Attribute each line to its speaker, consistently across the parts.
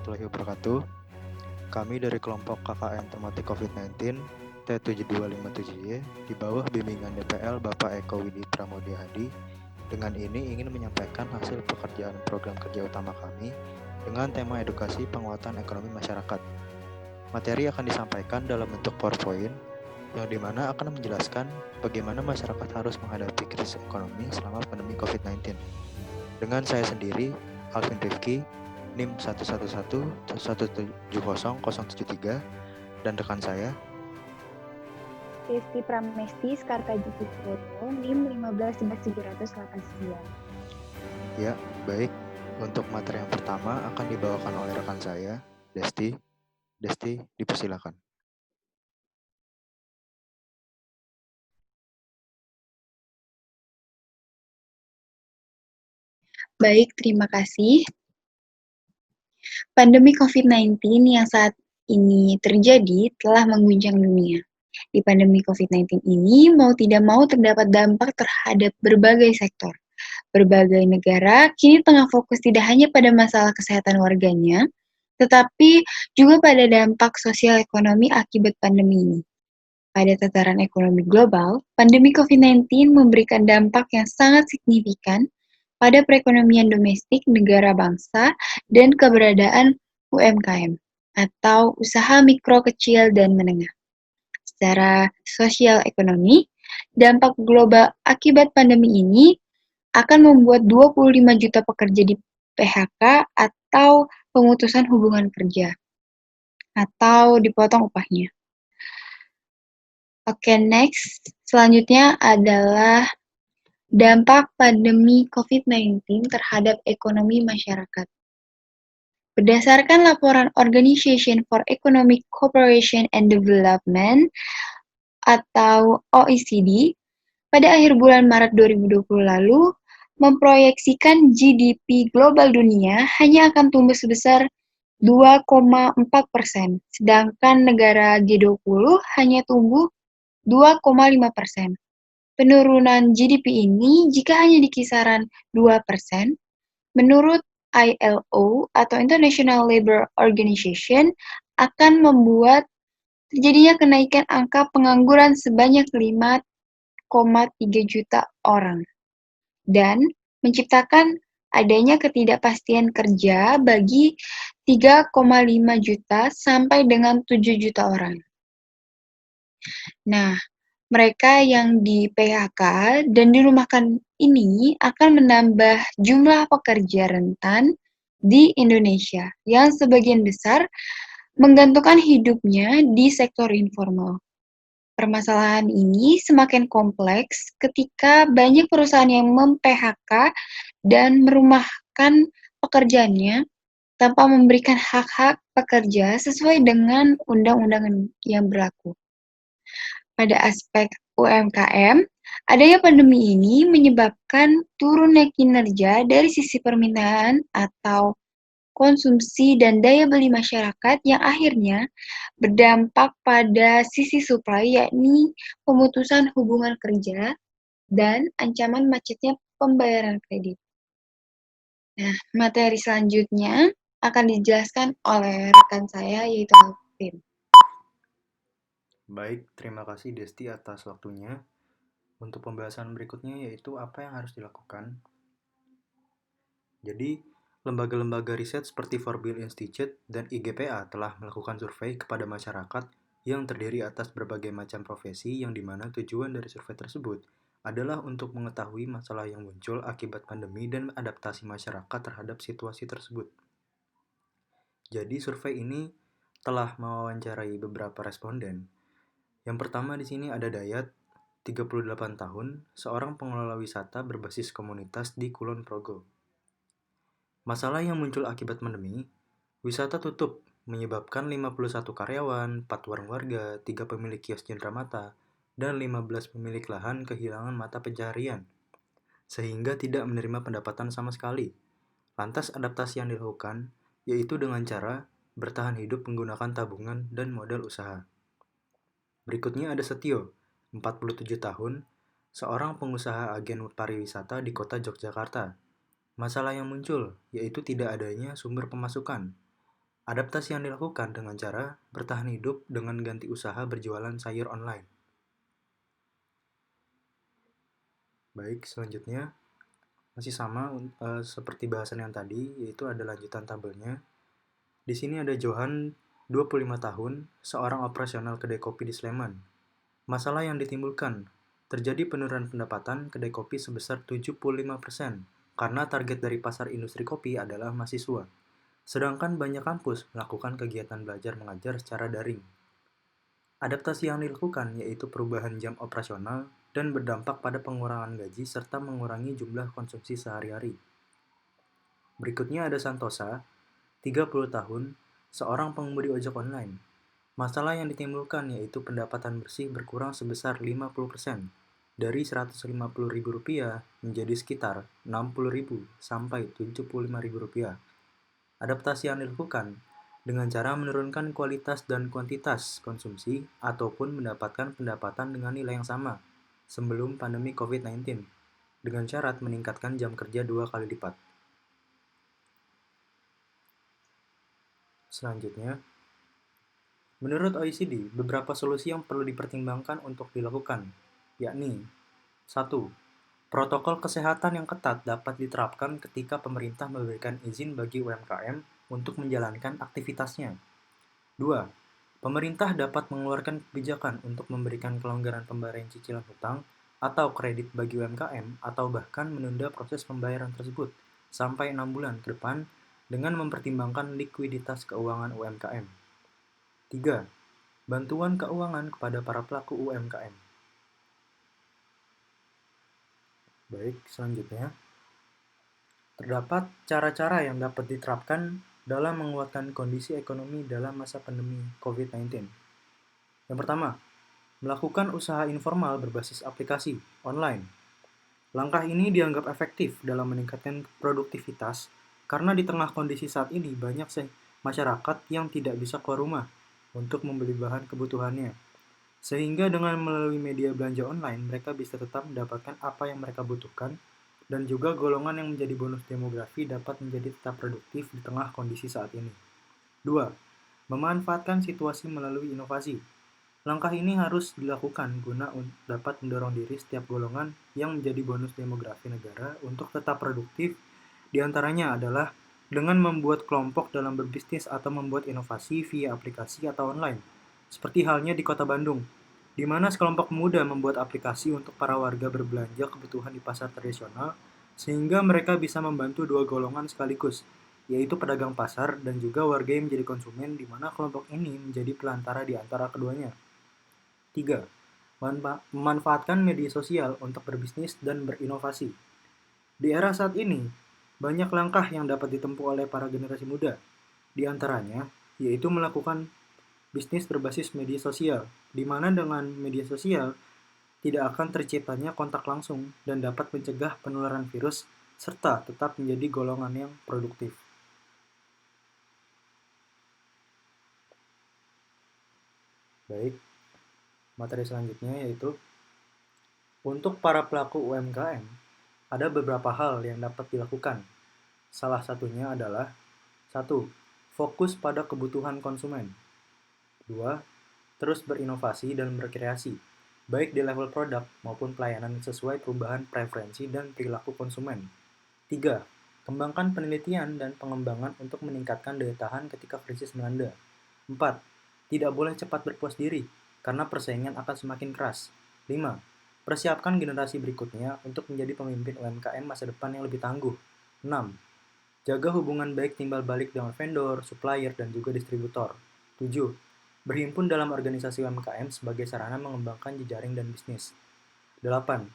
Speaker 1: warahmatullahi wabarakatuh. Kami dari kelompok KKN tematik COVID-19 T7257Y di bawah bimbingan DPL Bapak Eko Widi Pramodia Hadi dengan ini ingin menyampaikan hasil pekerjaan program kerja utama kami dengan tema edukasi penguatan ekonomi masyarakat. Materi akan disampaikan dalam bentuk PowerPoint yang dimana akan menjelaskan bagaimana masyarakat harus menghadapi krisis ekonomi selama pandemi COVID-19. Dengan saya sendiri, Alvin Rifki, NIM 111170073, dan rekan saya,
Speaker 2: Desti Pramesti Skartaji Putro, NIM 1511789.
Speaker 1: Ya, baik. Untuk materi yang pertama akan dibawakan oleh rekan saya, Desti. Desti, dipersilakan.
Speaker 2: Baik, terima kasih. Pandemi COVID-19 yang saat ini terjadi telah mengguncang dunia. Di pandemi COVID-19 ini, mau tidak mau terdapat dampak terhadap berbagai sektor. Berbagai negara kini tengah fokus tidak hanya pada masalah kesehatan warganya, tetapi juga pada dampak sosial ekonomi akibat pandemi ini. Pada tataran ekonomi global, pandemi COVID-19 memberikan dampak yang sangat signifikan pada perekonomian domestik negara bangsa dan keberadaan UMKM atau usaha mikro, kecil, dan menengah. Secara sosial ekonomi, dampak global akibat pandemi ini akan membuat 25 juta pekerja di PHK atau pemutusan hubungan kerja atau dipotong upahnya. Oke, next. Selanjutnya adalah dampak pandemi COVID-19 terhadap ekonomi masyarakat. Berdasarkan laporan Organization for Economic Cooperation and Development atau OECD, pada akhir bulan Maret 2020 lalu, memproyeksikan GDP global dunia hanya akan tumbuh sebesar 2,4%, sedangkan negara G20 hanya tumbuh 2,5%. Penurunan GDP ini jika hanya di kisaran 2%, menurut ILO atau International Labour Organization akan membuat terjadinya kenaikan angka pengangguran sebanyak 5,3 juta orang dan menciptakan adanya ketidakpastian kerja bagi 3,5 juta sampai dengan 7 juta orang. Nah, mereka yang di PHK dan dirumahkan ini akan menambah jumlah pekerja rentan di Indonesia yang sebagian besar menggantungkan hidupnya di sektor informal. Permasalahan ini semakin kompleks ketika banyak perusahaan yang mem-PHK dan merumahkan pekerjaannya tanpa memberikan hak-hak pekerja sesuai dengan undang-undang yang berlaku. Pada aspek UMKM, adanya pandemi ini menyebabkan turunnya kinerja dari sisi permintaan atau konsumsi dan daya beli masyarakat yang akhirnya berdampak pada sisi supply, yakni pemutusan hubungan kerja dan ancaman macetnya pembayaran kredit. Nah, materi selanjutnya akan dijelaskan oleh rekan saya, yaitu Alvin.
Speaker 1: Baik, terima kasih Desti atas waktunya. Untuk pembahasan berikutnya yaitu apa yang harus dilakukan. Jadi, lembaga-lembaga riset seperti Forbil Institute dan IGPA telah melakukan survei kepada masyarakat yang terdiri atas berbagai macam profesi yang dimana tujuan dari survei tersebut adalah untuk mengetahui masalah yang muncul akibat pandemi dan adaptasi masyarakat terhadap situasi tersebut. Jadi, survei ini telah mewawancarai beberapa responden. Yang pertama di sini ada Dayat, 38 tahun, seorang pengelola wisata berbasis komunitas di Kulon Progo. Masalah yang muncul akibat pandemi, wisata tutup, menyebabkan 51 karyawan, 4 warung warga, 3 pemilik kios cenderamata, dan 15 pemilik lahan kehilangan mata pencaharian, sehingga tidak menerima pendapatan sama sekali. Lantas adaptasi yang dilakukan, yaitu dengan cara bertahan hidup menggunakan tabungan dan modal usaha. Berikutnya ada Setio, 47 tahun, seorang pengusaha agen pariwisata di kota Yogyakarta. Masalah yang muncul, yaitu tidak adanya sumber pemasukan. Adaptasi yang dilakukan dengan cara bertahan hidup dengan ganti usaha berjualan sayur online. Baik, selanjutnya masih sama seperti bahasan yang tadi, yaitu ada lanjutan tabelnya. Di sini ada Johan, 25 tahun, seorang operasional kedai kopi di Sleman. Masalah yang ditimbulkan, terjadi penurunan pendapatan kedai kopi sebesar 75% karena target dari pasar industri kopi adalah mahasiswa. Sedangkan banyak kampus melakukan kegiatan belajar mengajar secara daring. Adaptasi yang dilakukan yaitu perubahan jam operasional dan berdampak pada pengurangan gaji serta mengurangi jumlah konsumsi sehari-hari. Berikutnya ada Santosa, 30 tahun, seorang pengemudi ojek online. Masalah yang ditimbulkan yaitu pendapatan bersih berkurang sebesar 50%, dari Rp150.000 menjadi sekitar Rp60.000 sampai Rp75.000. Adaptasi yang dilakukan dengan cara menurunkan kualitas dan kuantitas konsumsi ataupun mendapatkan pendapatan dengan nilai yang sama sebelum pandemi COVID-19 dengan syarat meningkatkan jam kerja 2 kali lipat. Selanjutnya, menurut OECD, beberapa solusi yang perlu dipertimbangkan untuk dilakukan, yakni 1. Protokol kesehatan yang ketat dapat diterapkan ketika pemerintah memberikan izin bagi UMKM untuk menjalankan aktivitasnya. 2. Pemerintah dapat mengeluarkan kebijakan untuk memberikan kelonggaran pembayaran cicilan hutang atau kredit bagi UMKM atau bahkan menunda proses pembayaran tersebut sampai 6 bulan ke depan dengan mempertimbangkan likuiditas keuangan UMKM. 3. Bantuan keuangan kepada para pelaku UMKM. Baik, selanjutnya. Terdapat cara-cara yang dapat diterapkan dalam menguatkan kondisi ekonomi dalam masa pandemi COVID-19. Yang pertama, melakukan usaha informal berbasis aplikasi online. Langkah ini dianggap efektif dalam meningkatkan produktivitas karena di tengah kondisi saat ini banyak masyarakat yang tidak bisa keluar rumah untuk membeli bahan kebutuhannya. Sehingga dengan melalui media belanja online, mereka bisa tetap mendapatkan apa yang mereka butuhkan dan juga golongan yang menjadi bonus demografi dapat menjadi tetap produktif di tengah kondisi saat ini. 2. Memanfaatkan situasi melalui inovasi. Langkah ini harus dilakukan guna dapat mendorong diri setiap golongan yang menjadi bonus demografi negara untuk tetap produktif. Di antaranya adalah dengan membuat kelompok dalam berbisnis atau membuat inovasi via aplikasi atau online. Seperti halnya di Kota Bandung, di mana sekelompok pemuda membuat aplikasi untuk para warga berbelanja kebutuhan di pasar tradisional, sehingga mereka bisa membantu dua golongan sekaligus, yaitu pedagang pasar dan juga warga yang menjadi konsumen, di mana kelompok ini menjadi pelantara di antara keduanya. 3. Memanfaatkan media sosial untuk berbisnis dan berinovasi. Di era saat ini, banyak langkah yang dapat ditempuh oleh para generasi muda, di antaranya yaitu melakukan bisnis berbasis media sosial, di mana dengan media sosial tidak akan terciptanya kontak langsung dan dapat mencegah penularan virus serta tetap menjadi golongan yang produktif. Baik, materi selanjutnya yaitu untuk para pelaku UMKM, ada beberapa hal yang dapat dilakukan. Salah satunya adalah 1. Fokus pada kebutuhan konsumen. 2. Terus berinovasi dan berkreasi, baik di level produk maupun pelayanan sesuai perubahan preferensi dan perilaku konsumen. 3. Kembangkan penelitian dan pengembangan untuk meningkatkan daya tahan ketika krisis melanda. 4. Tidak boleh cepat berpuas diri, karena persaingan akan semakin keras. 5. Persiapkan generasi berikutnya untuk menjadi pemimpin UMKM masa depan yang lebih tangguh. 6. Jaga hubungan baik timbal balik dengan vendor, supplier, dan juga distributor. 7. Berhimpun dalam organisasi UMKM sebagai sarana mengembangkan jejaring dan bisnis. 8.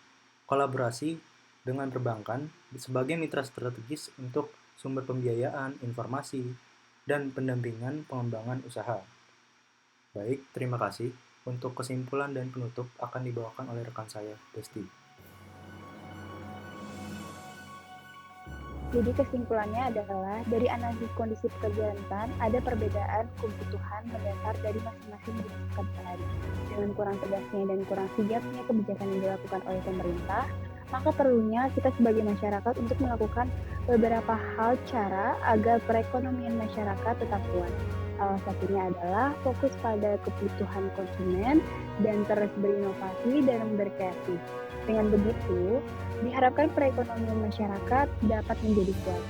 Speaker 1: Kolaborasi dengan perbankan sebagai mitra strategis untuk sumber pembiayaan, informasi, dan pendampingan pengembangan usaha. Baik, terima kasih. Untuk kesimpulan dan penutup akan dibawakan oleh rekan saya, Desti.
Speaker 3: Jadi kesimpulannya adalah dari analisis kondisi pekerja rentan, ada perbedaan kebutuhan mendasar dari masing-masing jenis pekerjaan. Dengan kurang tegasnya dan kurang sigapnya kebijakan yang dilakukan oleh pemerintah, maka perlunya kita sebagai masyarakat untuk melakukan beberapa hal cara agar perekonomian masyarakat tetap kuat. Salah satunya adalah fokus pada kebutuhan konsumen dan terus berinovasi dan berkreasi. Dengan begitu, diharapkan perekonomian masyarakat dapat menjadi kuat.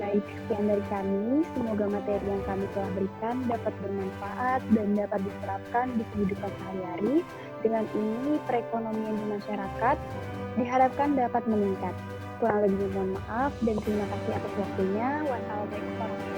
Speaker 3: Baik, sekian dari kami. Semoga materi yang kami telah berikan dapat bermanfaat dan dapat diterapkan di kehidupan sehari-hari. Dengan ini, perekonomian di masyarakat diharapkan dapat meningkat. Kurang lebihnya mohon maaf dan terima kasih atas waktunya. Wassalamualaikum warahmatullahi wabarakatuh.